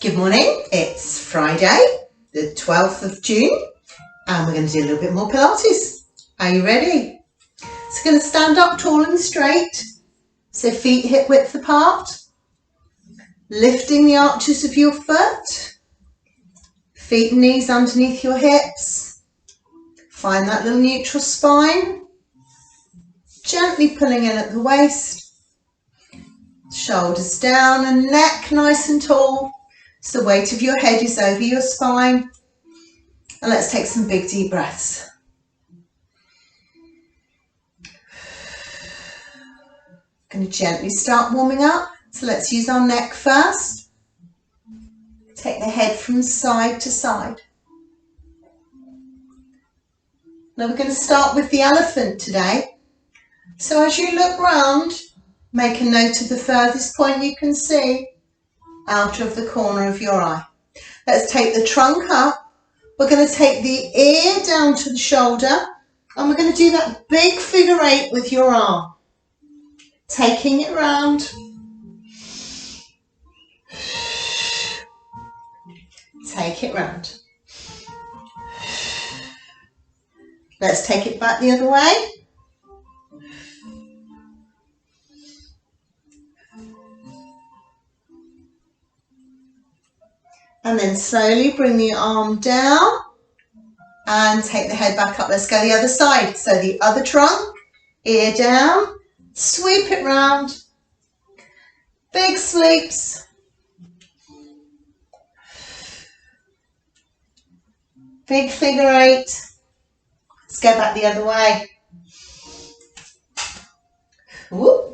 Good morning, it's Friday, the 12th of June, and we're going to do a little bit more Pilates. Are you ready? So we're going to stand up tall and straight, so feet hip width apart, lifting the arches of your foot, feet and knees underneath your hips, find that little neutral spine, gently pulling in at the waist, shoulders down and neck nice and tall. So the weight of your head is over your spine. And let's take some big deep breaths. Going to gently start warming up. So let's use our neck first. Take the head from side to side. Now we're going to start with the elephant today. So as you look round, make a note of the furthest point you can see out of the corner of your eye. Let's take the trunk up. We're going to take the ear down to the shoulder, and we're going to do that big figure eight with your arm. Taking it round. Take it round. Let's take it back the other way. And then slowly bring the arm down and take the head back up. Let's go the other side. So the other trunk, ear down, sweep it round, big sweeps. Big figure eight. Let's go back the other way. Whoop.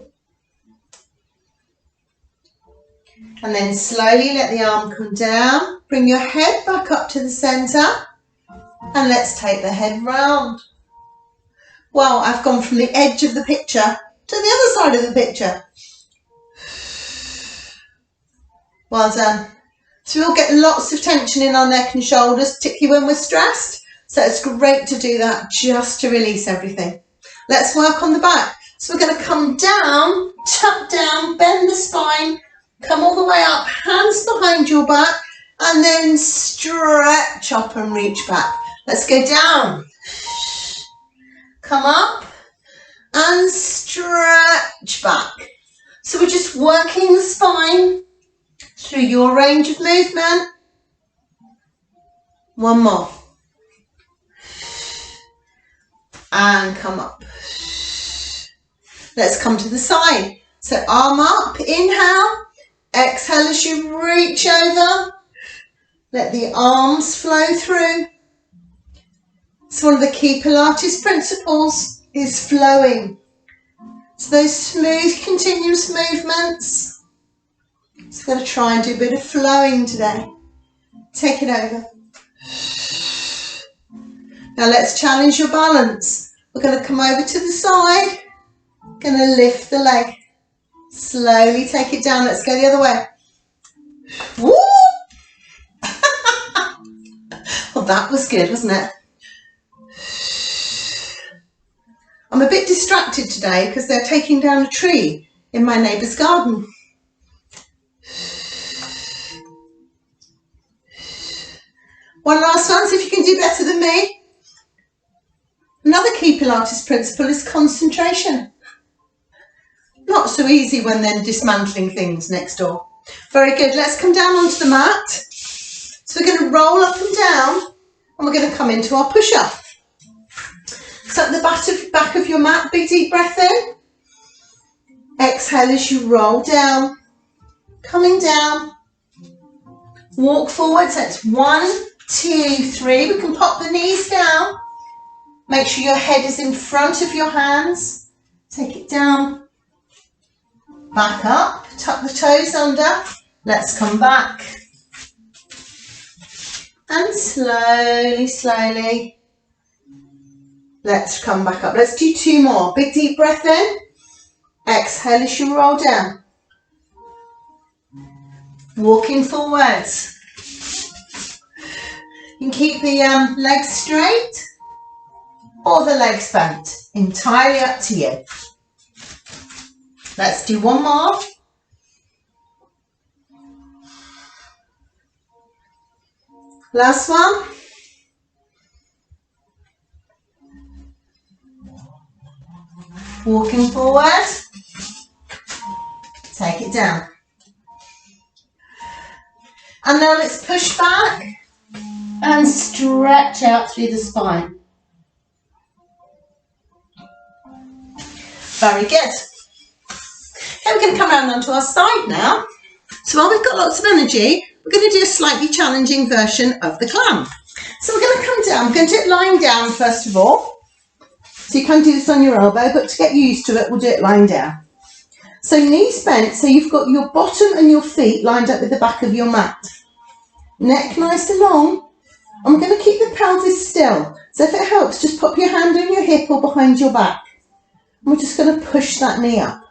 And then slowly let the arm come down. Bring your head back up to the centre. And let's take the head round. Well, I've gone from the edge of the picture to the other side of the picture. Well done. So we'll get lots of tension in our neck and shoulders, particularly when we're stressed. So it's great to do that just to release everything. Let's work on the back. So we're going to come down, tuck down, bend the spine. Come all the way up, hands behind your back, and then stretch up and reach back. Let's go down. Come up and stretch back. So we're just working the spine through your range of movement. One more. And come up. Let's come to the side. So arm up, inhale. Exhale as you reach over. Let the arms flow through. So one of the key Pilates principles is flowing. So those smooth, continuous movements. So we're going to try and do a bit of flowing today. Take it over. Now let's challenge your balance. We're going to come over to the side. Going to lift the leg. Slowly take it down. Let's go the other way. Woo! Well, that was good, wasn't it? I'm a bit distracted today because they're taking down a tree in my neighbour's garden. One last one, see if you can do better than me. Another key Pilates principle is concentration. Not so easy when they're dismantling things next door. Very good. Let's come down onto the mat. So we're going to roll up and down, and we're going to come into our push-up. So at the back of your mat, big deep breath in. Exhale as you roll down. Coming down. Walk forward. So it's 1, 2, 3. We can pop the knees down. Make sure your head is in front of your hands. Take it down. Back up, tuck the toes under. Let's come back. And slowly, slowly, let's come back up. Let's do 2 more. Big deep breath in. Exhale as you roll down. Walking forwards. You can keep the legs straight or the legs bent. Entirely up to you. Let's do 1 more. Last one. Walking forward. Take it down. And now let's push back and stretch out through the spine. Very good. Okay, we're going to come around onto our side now. So while we've got lots of energy, we're going to do a slightly challenging version of the clam. So we're going to come down. We're going to do it lying down first of all. So you can do this on your elbow, but to get used to it, we'll do it lying down. So knees bent, so you've got your bottom and your feet lined up with the back of your mat. Neck nice and long. And we're going to keep the pelvis still. So if it helps, just pop your hand on your hip or behind your back. And we're just going to push that knee up.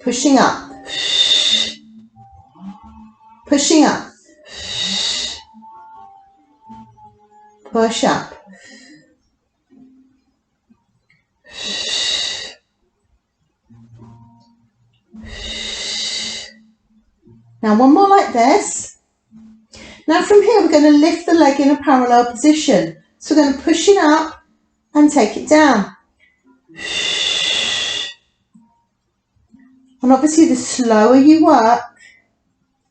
Pushing up. Pushing up. Push up. Now one more like this. Now from here we're going to lift the leg in a parallel position. So we're going to push it up and take it down. And obviously the slower you work,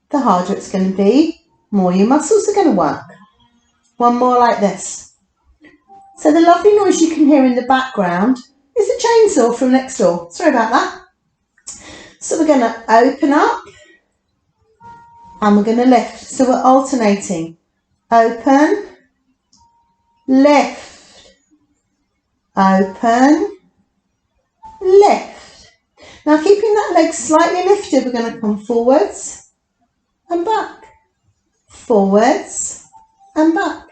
the harder it's going to be, more your muscles are going to work. One more like this. So the lovely noise you can hear in the background is a chainsaw from next door. Sorry about that. So we're going to open up and we're going to lift. So we're alternating. Open, lift, open, lift. Now keeping that leg slightly lifted, we're going to come forwards and back, forwards and back,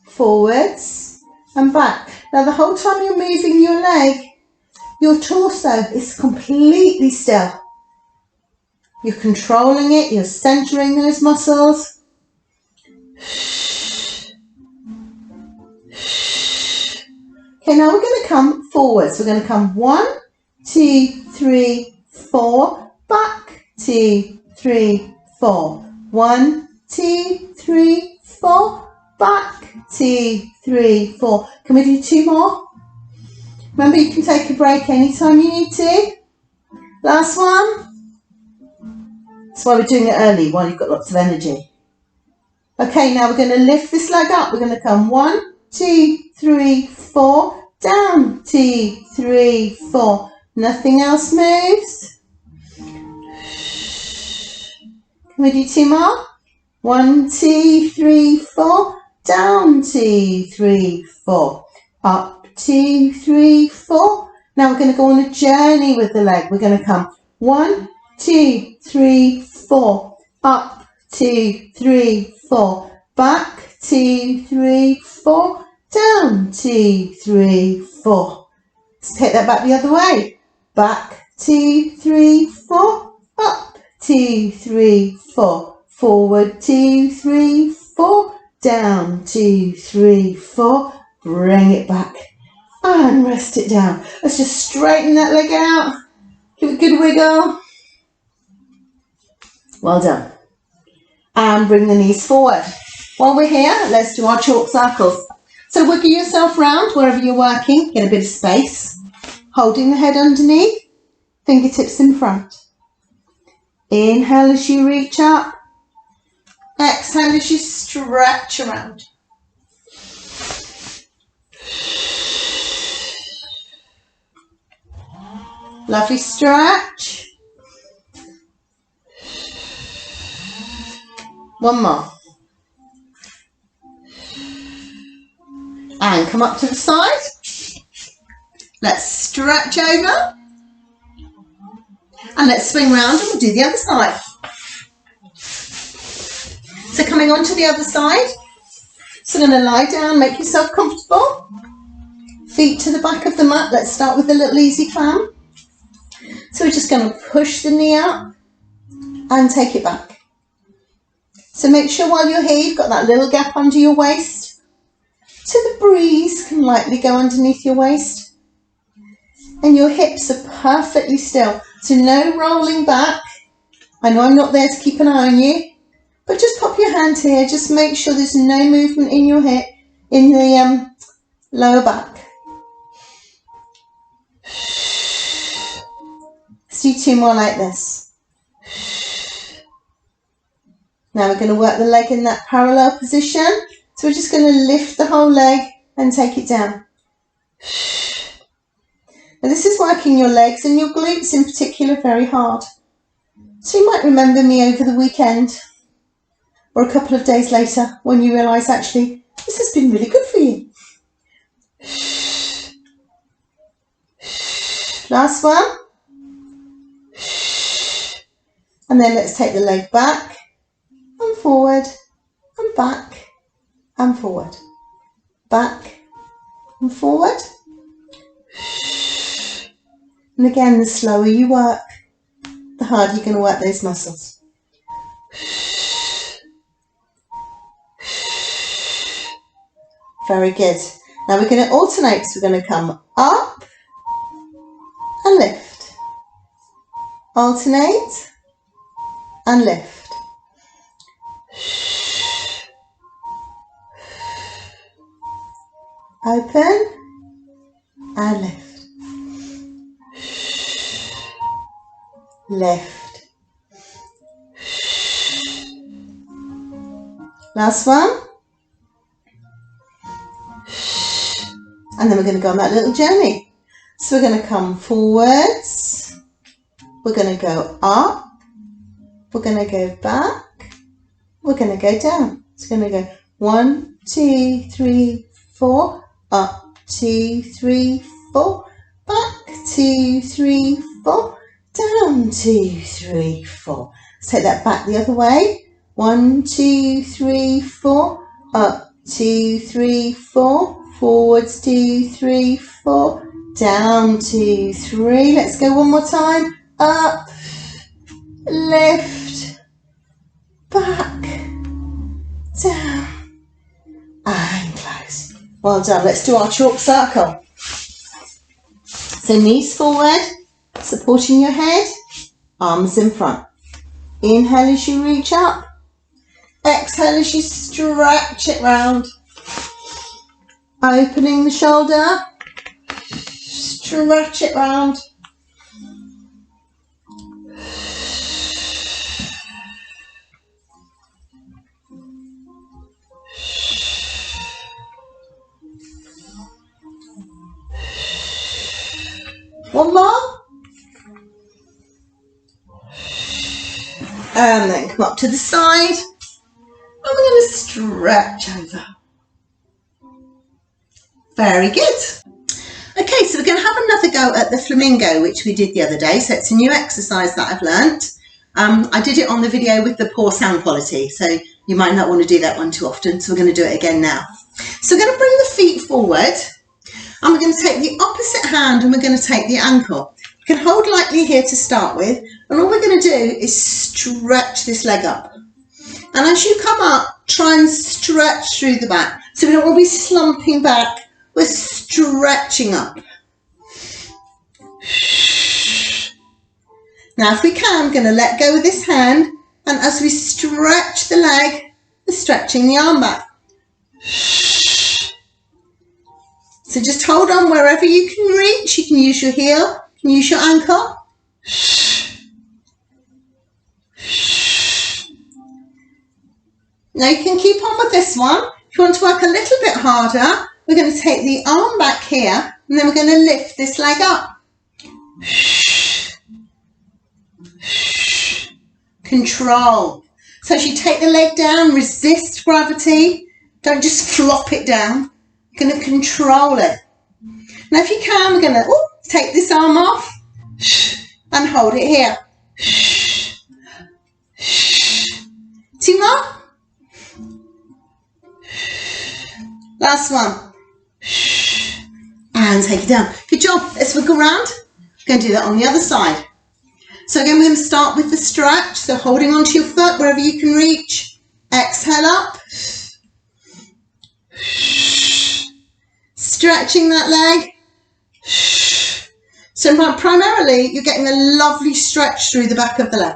forwards and back. Now the whole time you're moving your leg, your torso is completely still. You're controlling it, you're centering those muscles. Okay, now we're going to come forwards. We're going to come 1, 2, 3, 4, back, 2, 3, 4. 1, 2, 3, 4, back, 2, 3, 4. Can we do 2 more? Remember, you can take a break anytime you need to. Last one. That's why we're doing it early, while you've got lots of energy. Okay, now we're going to lift this leg up. We're going to come 1, 2, 3, 4, down, 2, 3, 4. Nothing else moves. Can we do 2 more? 1, 2, 3, 4, down, 2, 3, 4. Up, 2, 3, 4. Now we're going to go on a journey with the leg. We're going to come 1, 2, 3, 4, up, 2, 3, 4, back, 2, 3, 4, down, 2, 3, 4. Let's take that back the other way. Back, 2, 3, 4, up, 2, 3, 4, forward, 2, 3, 4, down, 2, 3, 4, bring it back and rest it down. Let's just straighten that leg out, give it a good wiggle. Well done. And bring the knees forward. While we're here, let's do our chalk circles. So wiggle yourself round wherever you're working, get a bit of space. Holding the head underneath, fingertips in front. Inhale as you reach up. Exhale as you stretch around. Lovely stretch. One more. And come up to the side. Let's stretch over. And let's swing round and we'll do the other side. So coming on to the other side. So I'm going to lie down, make yourself comfortable. Feet to the back of the mat. Let's start with a little easy clam. So we're just going to push the knee up and take it back. So make sure while you're here, you've got that little gap under your waist. So the breeze can lightly go underneath your waist. And your hips are perfectly still. So no rolling back. I know I'm not there to keep an eye on you, but just pop your hand here, just make sure there's no movement in your hip, in the lower back. Let's do 2 more like this. Now we're going to work the leg in that parallel position. So we're just going to lift the whole leg and take it down. Now this is working your legs and your glutes in particular very hard. So you might remember me over the weekend or a couple of days later when you realise actually this has been really good for you. Last one. And then let's take the leg back and forward and back and forward. Back and forward. And again, the slower you work, the harder you're going to work those muscles. Very good. Now we're going to alternate. So we're going to come up and lift. Alternate and lift. Open and lift. Lift. Last one. And then we're going to go on that little journey. So we're going to come forwards. We're going to go up. We're going to go back. We're going to go down. It's going to go 1, 2, 3, 4. Up, 2, 3, 4. Back, 2, 3, 4. Down, 2, 3, 4. Let's take that back the other way. 1, 2, 3, 4. Up, 2, 3, 4. Forwards, 2, 3, 4. Down, 2, 3. Let's go one more time. Up, lift, back, down, and close. Well done. Let's do our chalk circle. So knees forward, supporting your head, arms in front. Inhale as you reach up. Exhale as you stretch it round. Opening the shoulder. Stretch it round. One more. And then come up to the side. And we're going to stretch over. Very good. Okay, so we're going to have another go at the Flamingo, which we did the other day. So it's a new exercise that I've learnt. I did it on the video with the poor sound quality, so you might not want to do that one too often. So we're going to do it again now. So we're going to bring the feet forward. And we're going to take the opposite hand and we're going to take the ankle. You can hold lightly here to start with. And all we're going to do is stretch this leg up. And as you come up, try and stretch through the back. So we don't want to be slumping back. We're stretching up. Now, if we can, I'm going to let go with this hand. And as we stretch the leg, we're stretching the arm back. So just hold on wherever you can reach. You can use your heel, you can use your ankle. Now you can keep on with this one. If you want to work a little bit harder, we're going to take the arm back here and then we're going to lift this leg up. Control. So as you take the leg down, resist gravity. Don't just flop it down. You're going to control it. Now if you can, we're going to take this arm off and hold it here. 2 more. Last one. And take it down. Good job. Let's look around. We're going to do that on the other side. So again, we're going to start with the stretch. So holding onto your foot wherever you can reach. Exhale up. Stretching that leg. So primarily, you're getting a lovely stretch through the back of the leg.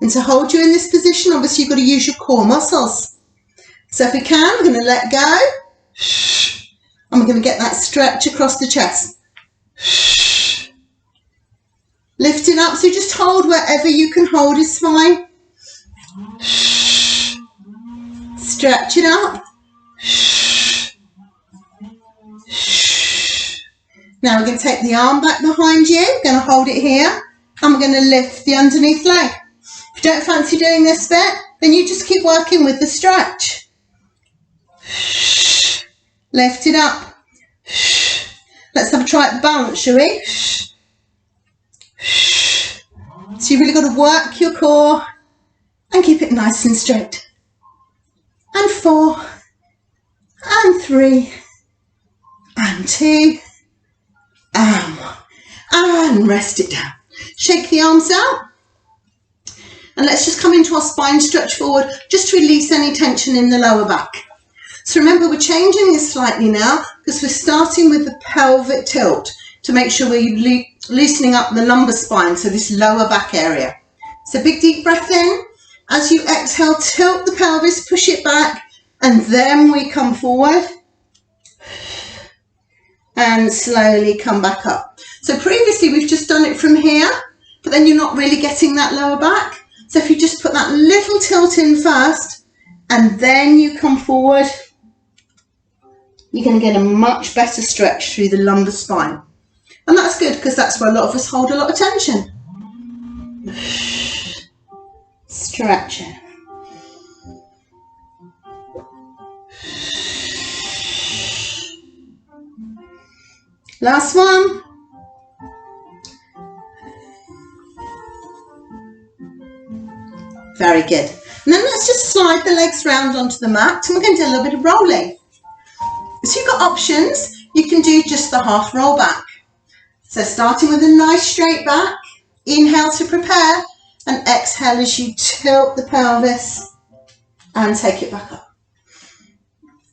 And to hold you in this position, obviously you've got to use your core muscles. So if we can, we're going to let go. And we're going to get that stretch across the chest. Lift it up, so just hold wherever you can hold is fine. Stretch it up. Now we're going to take the arm back behind you, we're going to hold it here, and we're going to lift the underneath leg. If you don't fancy doing this bit, then you just keep working with the stretch. Lift it up. Let's have a try at the balance, shall we? So you've really got to work your core and keep it nice and straight. And 4, and 3, and 2, and 1. And rest it down. Shake the arms out. And let's just come into our spine stretch forward, just to release any tension in the lower back. So remember, we're changing this slightly now because we're starting with the pelvic tilt to make sure we're loosening up the lumbar spine, so this lower back area. So big deep breath in. As you exhale, tilt the pelvis, push it back, and then we come forward and slowly come back up. So previously we've just done it from here, but then you're not really getting that lower back. So if you just put that little tilt in first and then you come forward, you're going to get a much better stretch through the lumbar spine. And that's good because that's where a lot of us hold a lot of tension. Stretch it. Last one. Very good. And then let's just slide the legs round onto the mat and we're going to do a little bit of rolling. So you've got options. You can do just the half roll back. So starting with a nice straight back, inhale to prepare and exhale as you tilt the pelvis and take it back up.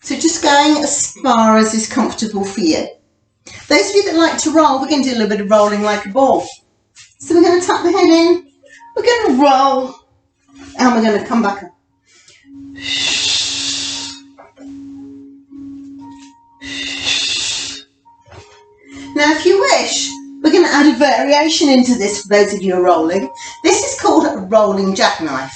So just going as far as is comfortable for you. Those of you that like to roll, we're going to do a little bit of rolling like a ball. So we're going to tuck the head in, we're going to roll, and we're going to come back up. Now if you wish, we're going to add a variation into this for those of you who are rolling. This is called a rolling jackknife.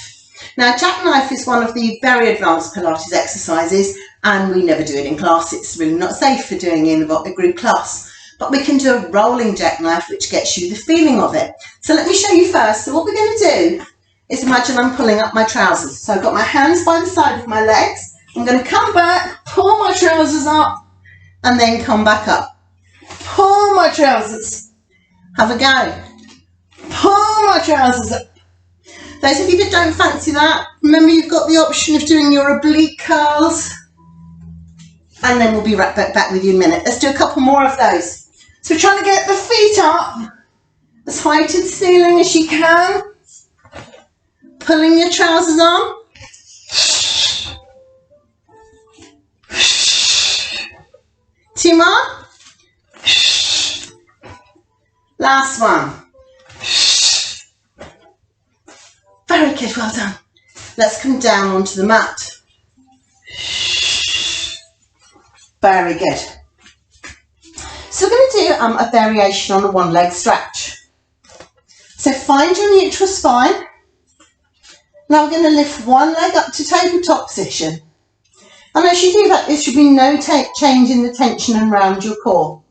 Now jackknife is one of the very advanced Pilates exercises and we never do it in class. It's really not safe for doing it in a group class. But we can do a rolling jackknife which gets you the feeling of it. So let me show you first. So what we're going to do is imagine I'm pulling up my trousers. So I've got my hands by the side of my legs. I'm going to come back, pull my trousers up and then come back up. Pull my trousers. Have a go. Pull my trousers up. Those of you that don't fancy that, remember you've got the option of doing your oblique curls. And then we'll be right back with you in a minute. Let's do a couple more of those. So we're trying to get the feet up as high to the ceiling as you can. Pulling your trousers on. Two more. Last one. Very good, well done. Let's come down onto the mat. Very good. So we're going to do a variation on a one leg stretch. So find your neutral spine. Now we're going to lift one leg up to tabletop position. And as you do that, there should be no change in the tension around your core.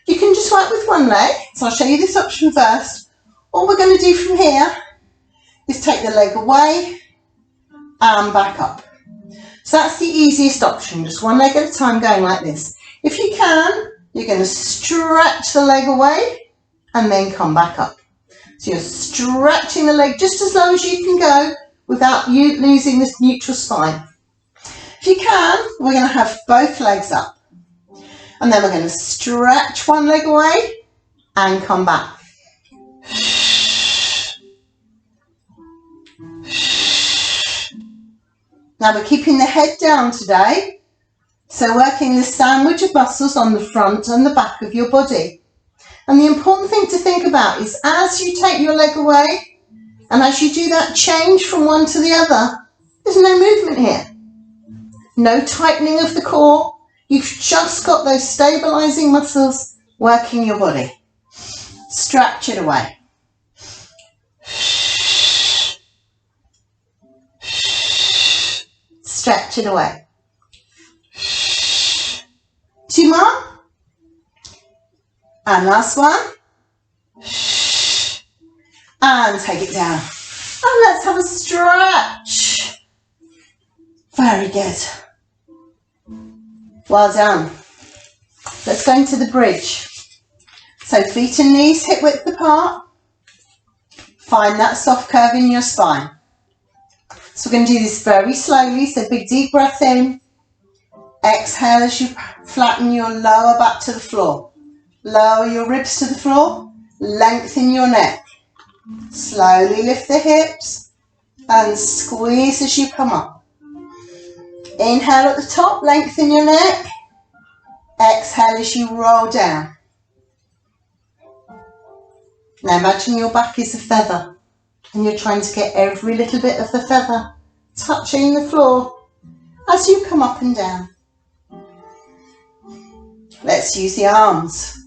You can just work with one leg. So I'll show you this option first. All we're going to do from here is take the leg away and back up. So that's the easiest option, just one leg at a time going like this. If you can, you're going to stretch the leg away and then come back up. So you're stretching the leg just as low as you can go without you losing this neutral spine. If you can, we're going to have both legs up. And then we're going to stretch one leg away and come back. Now we're keeping the head down today, so working the sandwich of muscles on the front and the back of your body. And the important thing to think about is as you take your leg away And as you do that change from one to the other, there's no movement here. No tightening of the core. You've just got those stabilising muscles working your body. Stretch it away. Stretch it away. 2 more. And last one. And take it down. And let's have a stretch. Very good. Well done. Let's go into the bridge. So feet and knees hip width apart. Find that soft curve in your spine. So we're going to do this very slowly. So big deep breath in. Exhale as you flatten your lower back to the floor. Lower your ribs to the floor. Lengthen your neck. Slowly lift the hips and squeeze as you come up. Inhale at the top, lengthen your neck. Exhale as you roll down. Now imagine your back is a feather and you're trying to get every little bit of the feather touching the floor as you come up and down. Let's use the arms.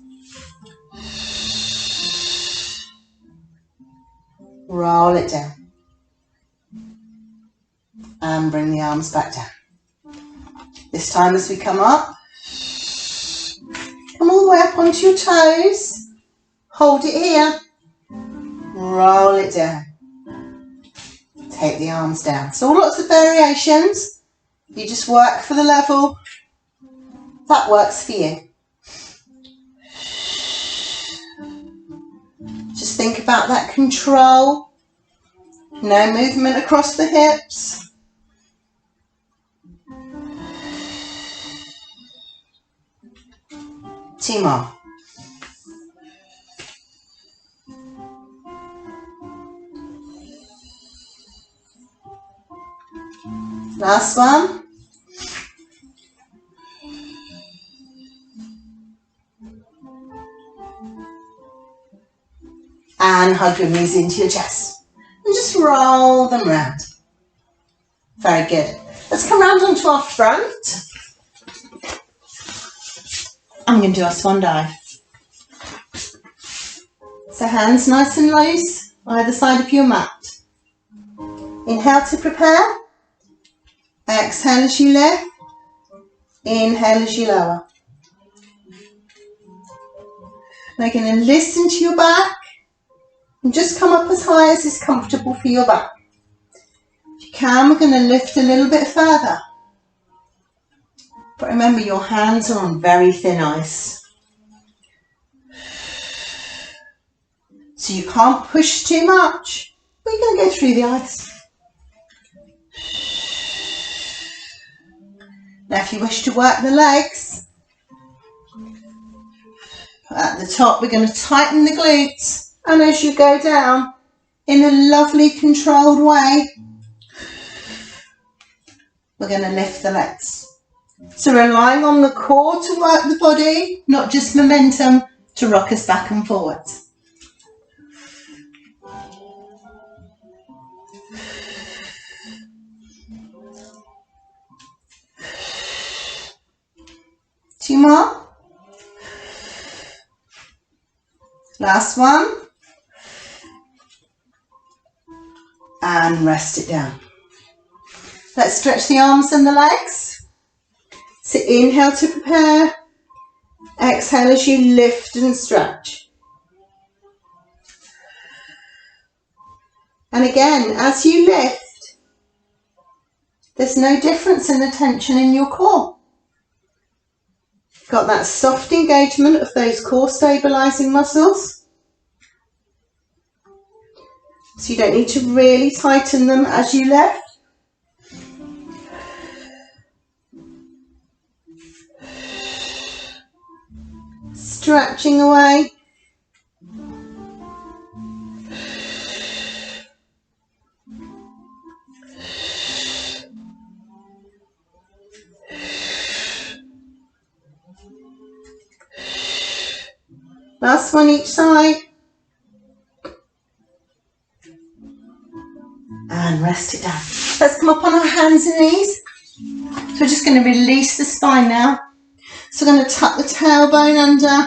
Roll it down. And bring the arms back down. This time as we come up, come all the way up onto your toes. Hold it here. Roll it down. Take the arms down. So lots of variations. You just work for the level that works for you. Just think about that control. No movement across the hips. Two more. Last one. And hug your knees into your chest. And just roll them round. Very good. Let's come round onto our front. I'm going to do our swan dive. So hands nice and loose either side of your mat. Inhale to prepare. Exhale as you lift. Inhale as you lower. Now you're going to listen to your back and just come up as high as is comfortable for your back. If you can, we're going to lift a little bit further. But remember, your hands are on very thin ice. So you can't push too much. We're going to go through the ice. Now if you wish to work the legs, at the top we're going to tighten the glutes, and as you go down in a lovely controlled way, we're going to lift the legs. So relying on the core to work the body, not just momentum to rock us back and forwards. Two more. Last one. And rest it down. Let's stretch the arms and the legs. So inhale to prepare. Exhale as you lift and stretch. And again, as you lift, there's no difference in the tension in your core. Got that soft engagement of those core stabilising muscles. So you don't need to really tighten them as you lift. Stretching away. Last one each side. and rest it down. Let's come up on our hands and knees. So we're just going to release the spine now. So we're going to tuck the tailbone under,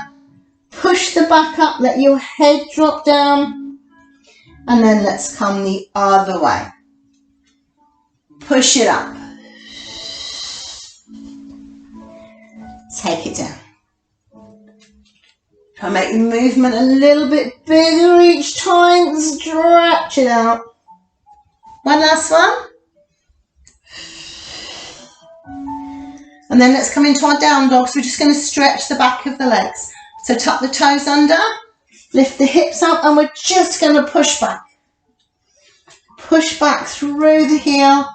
push the back up, let your head drop down, and then let's come the other way. Push it up. Take it down. Try and make the movement a little bit bigger each time. Stretch it out. One last one. And then let's come into our down dog. So we're just going to stretch the back of the legs. So tuck the toes under, lift the hips up, and we're just going to push back. Push back through the heel.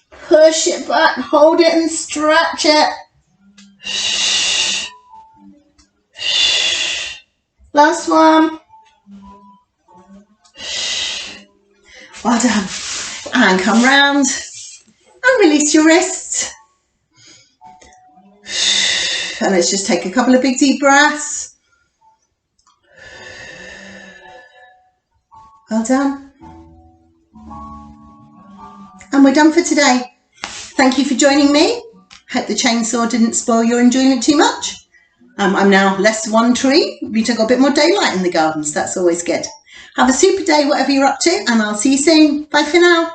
Push it back, hold it and stretch it. Last one. Well done. And come round and release your wrists. And let's just take a couple of big deep breaths. Well done. And we're done for today. Thank you for joining me. Hope the chainsaw didn't spoil your enjoyment too much. I'm now less one tree. We took a bit more daylight in the gardens. That's always good. Have a super day, whatever you're up to, and I'll see you soon. Bye for now.